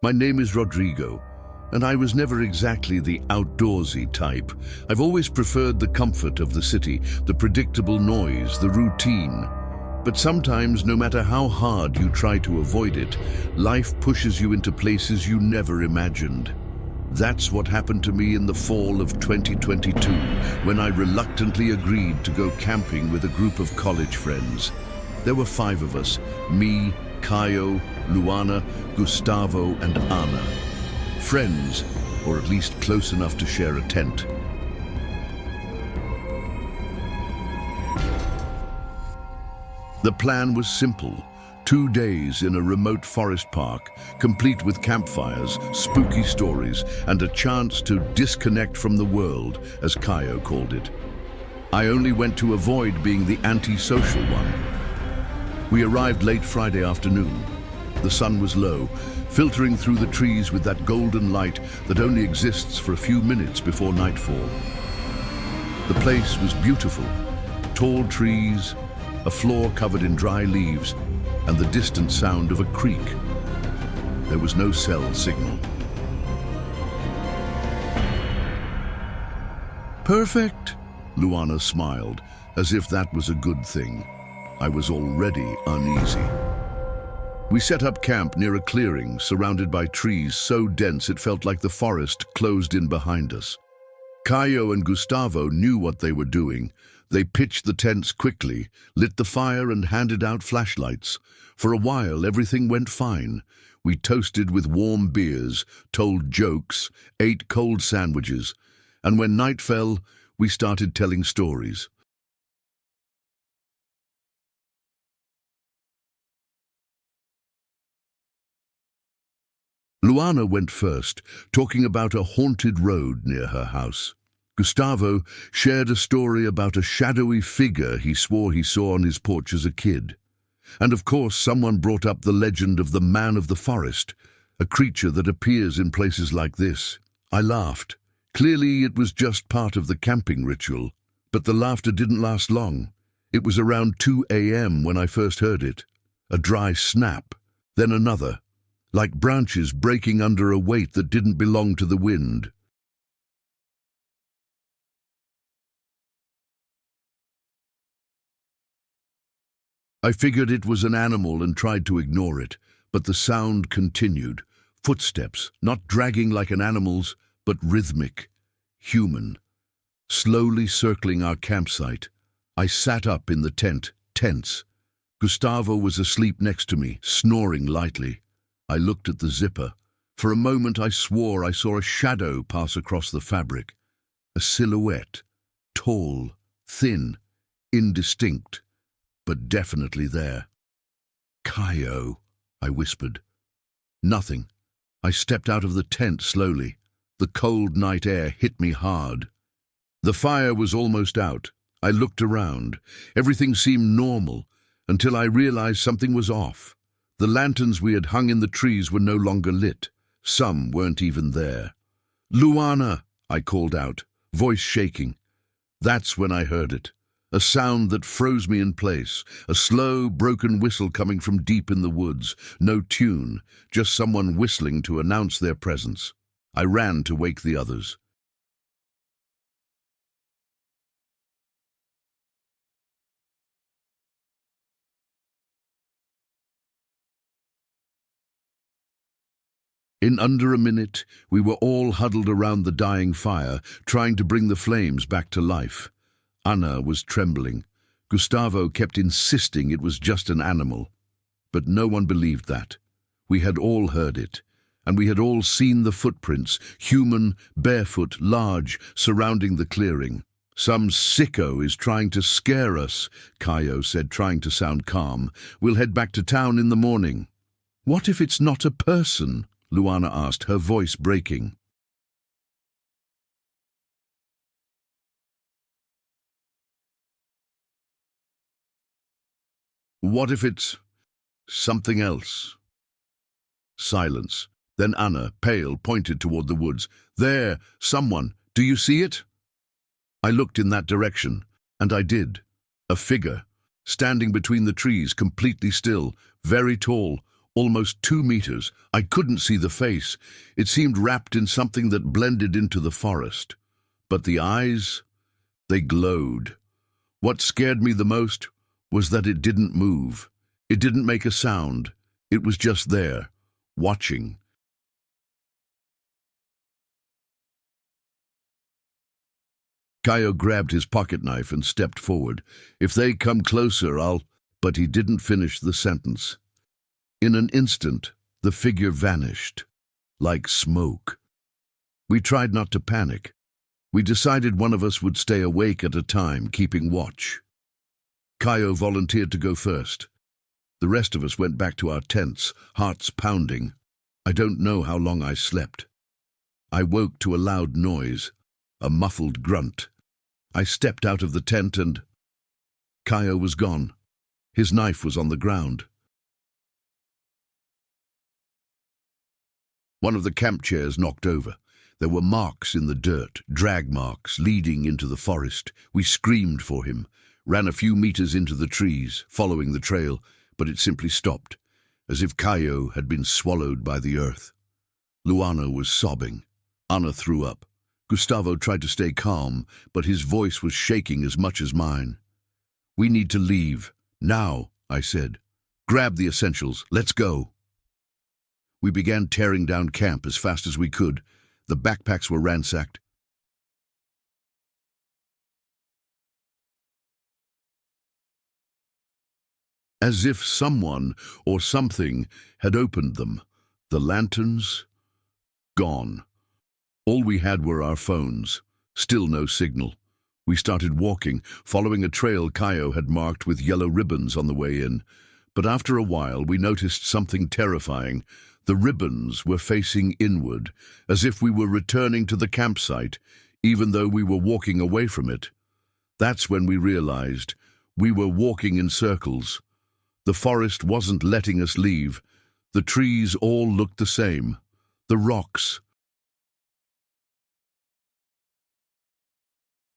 My name is Rodrigo, and I was never exactly the outdoorsy type. I've always preferred the comfort of the city, the predictable noise, the routine. But sometimes, no matter how hard you try to avoid it, life pushes you into places you never imagined. That's what happened to me in the fall of 2022, when I reluctantly agreed to go camping with a group of college friends. There were 5 of us: me, Caio, Luana, Gustavo, and Ana. Friends, or at least close enough to share a tent. The plan was simple: 2 days in a remote forest park, complete with campfires, spooky stories, and a chance to disconnect from the world, as Caio called it. I only went to avoid being the antisocial one. We arrived late Friday afternoon. The sun was low, filtering through the trees with that golden light that only exists for a few minutes before nightfall. The place was beautiful: tall trees, a floor covered in dry leaves, and the distant sound of a creek. There was no cell signal. "Perfect," Luana smiled, as if that was a good thing. I was already uneasy. We set up camp near a clearing surrounded by trees so dense it felt like the forest closed in behind us. Caio and Gustavo knew what they were doing. They pitched the tents quickly, lit the fire, and handed out flashlights. For a while, everything went fine. We toasted with warm beers, told jokes, ate cold sandwiches, and when night fell, we started telling stories. Luana went first, talking about a haunted road near her house. Gustavo shared a story about a shadowy figure he swore he saw on his porch as a kid. And of course, someone brought up the legend of the Man of the Forest, a creature that appears in places like this. I laughed. Clearly, it was just part of the camping ritual. But the laughter didn't last long. It was around 2 a.m. when I first heard it. A dry snap, then another, like branches breaking under a weight that didn't belong to the wind. I figured it was an animal and tried to ignore it, but the sound continued. Footsteps, not dragging like an animal's, but rhythmic, human, slowly circling our campsite. I sat up in the tent, tense. Gustavo was asleep next to me, snoring lightly. I looked at the zipper. For a moment I swore I saw a shadow pass across the fabric. A silhouette, tall, thin, indistinct, but definitely there. "Caio," I whispered. Nothing. I stepped out of the tent slowly. The cold night air hit me hard. The fire was almost out. I looked around. Everything seemed normal, until I realized something was off. The lanterns we had hung in the trees were no longer lit. Some weren't even there. "Luana," I called out, voice shaking. That's when I heard it. A sound that froze me in place. A slow, broken whistle coming from deep in the woods. No tune, just someone whistling to announce their presence. I ran to wake the others. In under a minute, we were all huddled around the dying fire, trying to bring the flames back to life. Ana was trembling. Gustavo kept insisting it was just an animal. But no one believed that. We had all heard it, and we had all seen the footprints, human, barefoot, large, surrounding the clearing. "Some sicko is trying to scare us," Caio said, trying to sound calm. "We'll head back to town in the morning." "What if it's not a person?" Luana asked, her voice breaking. "What if it's something else?" Silence. Then Ana, pale, pointed toward the woods. "There, someone. Do you see it?" I looked in that direction, and I did. A figure, standing between the trees, completely still, very tall, almost 2 meters. I couldn't see the face. It seemed wrapped in something that blended into the forest. But the eyes, they glowed. What scared me the most was that it didn't move. It didn't make a sound. It was just there, watching. Kaio grabbed his pocket knife and stepped forward. "If they come closer, I'll—" But he didn't finish the sentence. In an instant, the figure vanished, like smoke. We tried not to panic. We decided one of us would stay awake at a time, keeping watch. Kaio volunteered to go first. The rest of us went back to our tents, hearts pounding. I don't know how long I slept. I woke to a loud noise, a muffled grunt. I stepped out of the tent and Kaio was gone. His knife was on the ground. One of the camp chairs knocked over. There were marks in the dirt, drag marks leading into the forest. We screamed for him, ran a few meters into the trees, following the trail, but it simply stopped, as if Kaio had been swallowed by the earth. Luana was sobbing. Anna threw up. Gustavo tried to stay calm, but his voice was shaking as much as mine. "We need to leave. Now," I said. "Grab the essentials. Let's go." We began tearing down camp as fast as we could. The backpacks were ransacked. As if someone or something had opened them. The lanterns, gone. All we had were our phones. Still no signal. We started walking, following a trail Kaio had marked with yellow ribbons on the way in. But after a while, we noticed something terrifying. The ribbons were facing inward, as if we were returning to the campsite, even though we were walking away from it. That's when we realized we were walking in circles. The forest wasn't letting us leave. The trees all looked the same. The rocks.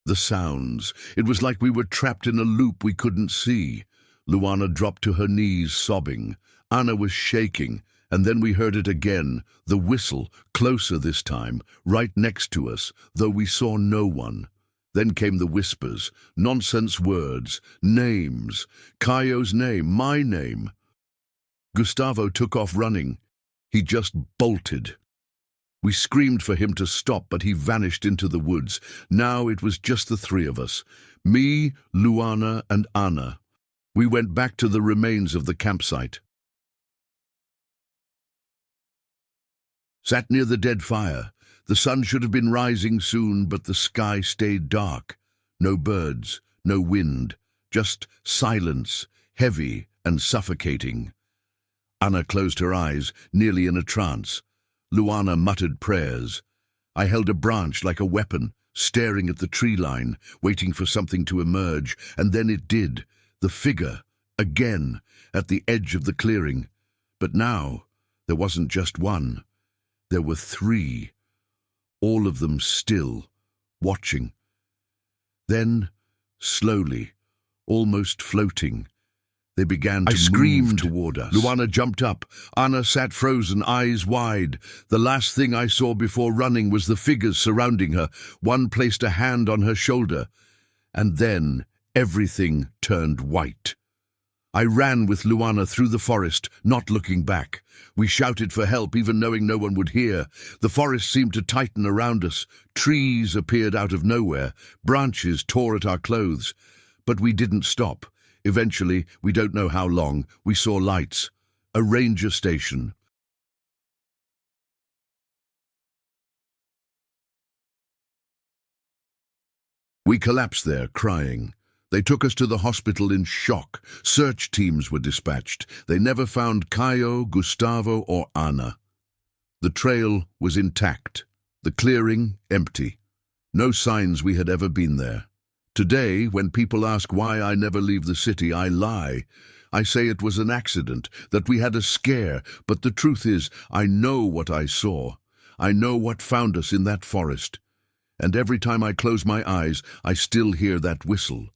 The sounds. It was like we were trapped in a loop we couldn't see. Luana dropped to her knees, sobbing. Anna was shaking, and then we heard it again, the whistle, closer this time, right next to us, though we saw no one. Then came the whispers, nonsense words, names, Kaio's name, my name. Gustavo took off running. He just bolted. We screamed for him to stop, but he vanished into the woods. Now it was just the three of us, me, Luana, and Anna. We went back to the remains of the campsite. Sat near the dead fire. The sun should have been rising soon, but the sky stayed dark. No birds, no wind, just silence, heavy and suffocating. Anna closed her eyes, nearly in a trance. Luana muttered prayers. I held a branch like a weapon, staring at the tree line, waiting for something to emerge, and then it did. The figure, again, at the edge of the clearing. But now, there wasn't just one. There were three. All of them still, watching. Then, slowly, almost floating, they began to move toward us. Luana jumped up. Anna sat frozen, eyes wide. The last thing I saw before running was the figures surrounding her. One placed a hand on her shoulder. And then everything turned white. I ran with Luana through the forest, not looking back. We shouted for help, even knowing no one would hear. The forest seemed to tighten around us. Trees appeared out of nowhere. Branches tore at our clothes. But we didn't stop. Eventually, we don't know how long, we saw lights. A ranger station. We collapsed there, crying. They took us to the hospital in shock. Search teams were dispatched. They never found Kaio, Gustavo, or Anna. The trail was intact. The clearing empty. No signs we had ever been there. Today, when people ask why I never leave the city, I lie. I say it was an accident, that we had a scare, but the truth is, I know what I saw. I know what found us in that forest. And every time I close my eyes, I still hear that whistle.